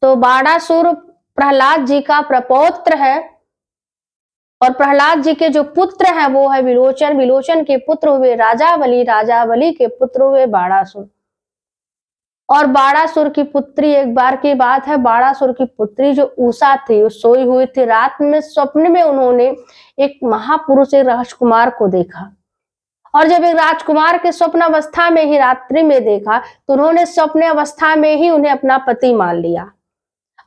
तो बाणासुर प्रहलाद जी का प्रपौत्र है और प्रहलाद जी के जो पुत्र हैं वो है विलोचन, विलोचन के पुत्र हुए राजावली, राजावली के पुत्र हुए बाणासुर। और बाणासुर की पुत्री, एक बार की बात है, बाणासुर की पुत्री जो उषा थी वो सोई हुई थी। रात में स्वप्न में उन्होंने एक महापुरुष, एक राजकुमार को देखा। और जब एक राजकुमार के स्वप्न अवस्था में ही रात्रि में देखा तो उन्होंने स्वप्न अवस्था में ही उन्हें अपना पति मान लिया।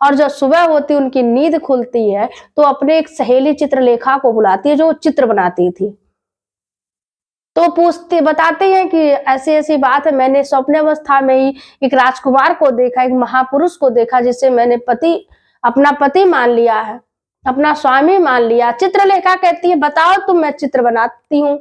और जब सुबह होती, उनकी नींद खुलती है तो अपने एक सहेली चित्रलेखा को बुलाती है जो चित्र बनाती थी। तो पूछते बताते हैं कि ऐसी ऐसी बात है, मैंने स्वप्न अवस्था में ही एक राजकुमार को देखा, एक महापुरुष को देखा जिसे मैंने अपना पति मान लिया है, अपना स्वामी मान लिया। चित्रलेखा कहती है बताओ तुम, मैं चित्र बनाती हूँ।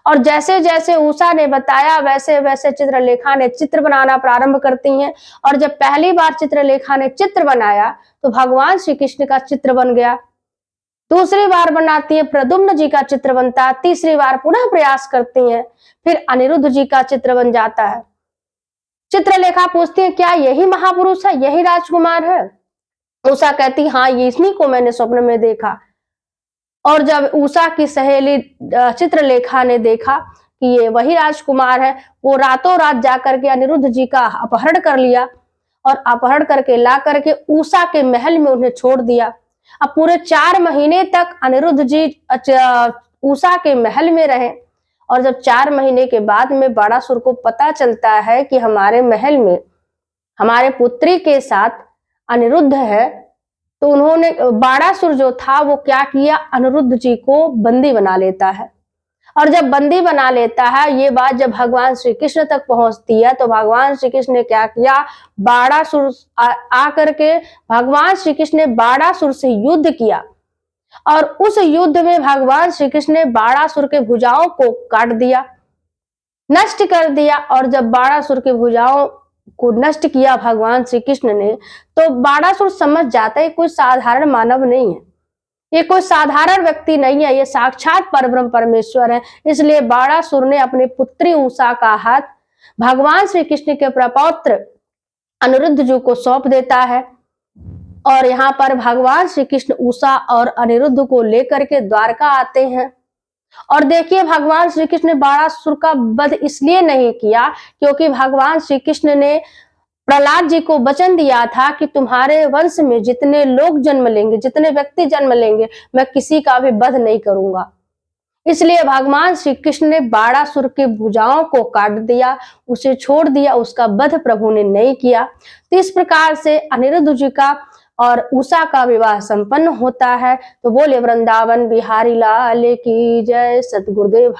और जैसे जैसे उषा ने बताया वैसे वैसे चित्रलेखा ने चित्र बनाना प्रारंभ करती हैं। और जब पहली बार चित्रलेखा ने चित्र बनाया तो भगवान श्री कृष्ण का चित्र बन गया। दूसरी बार बनाती है प्रद्युम्न जी का चित्र बनता है। तीसरी बार पुनः प्रयास करती हैं, फिर अनिरुद्ध जी का चित्र बन जाता है। चित्रलेखा पूछती है क्या यही महापुरुष है, यही राजकुमार है? उषा कहती हाँ, ये इन्हीं को मैंने स्वप्न में देखा। और जब उषा की सहेली चित्रलेखा ने देखा कि ये वही राजकुमार है, वो रातों रात जाकर के अनिरुद्ध जी का अपहरण कर लिया और अपहरण करके ला करके उषा के महल में उन्हें छोड़ दिया। अब पूरे 4 महीने तक अनिरुद्ध जी उषा के महल में रहे। और जब 4 महीने के बाद में बाणासुर को पता चलता है कि हमारे महल में हमारे पुत्री के साथ अनिरुद्ध है, तो उन्होंने, बाणासुर जो था वो क्या किया, अनिरुद्ध जी को बंदी बना लेता है। और जब बंदी बना लेता है, ये बात जब भगवान श्री कृष्ण तक पहुंचती है तो भगवान श्री कृष्ण ने क्या किया, बाणासुर आकर के भगवान श्री कृष्ण ने बाणासुर से युद्ध किया। और उस युद्ध में भगवान श्री कृष्ण ने बाणासुर के भुजाओं को काट दिया, नष्ट कर दिया। और जब बाणासुर के भुजाओं को नष्ट किया भगवान श्री कृष्ण ने, तो बाणासुर समझ जाता है कोई साधारण मानव नहीं है, ये कोई साधारण व्यक्ति नहीं है, ये साक्षात परब्रह्म परमेश्वर है। इसलिए बाणासुर ने अपनी पुत्री उषा का हाथ भगवान श्री कृष्ण के प्रपौत्र अनिरुद्ध जी को सौंप देता है। और यहाँ पर भगवान श्री कृष्ण उषा और अनिरुद्ध को लेकर के द्वारका आते हैं। और देखिए भगवान श्री कृष्ण ने बाणासुर का वध इसलिए नहीं किया क्योंकि भगवान श्री कृष्ण ने प्रहलाद जी को वचन दिया था कि तुम्हारे वंश में जितने लोग जन्म लेंगे, जितने व्यक्ति जन्म लेंगे, मैं किसी का भी वध नहीं करूंगा। इसलिए भगवान श्री कृष्ण ने बाणासुर की भुजाओं को काट दिया, उसे छोड़ दिया, उसका वध प्रभु ने नहीं किया। तो इस प्रकार से अनिरुद्ध जी का और उषा का विवाह संपन्न होता है। तो बोले वृंदावन बिहारी लाल की जय। सतगुरुदेव।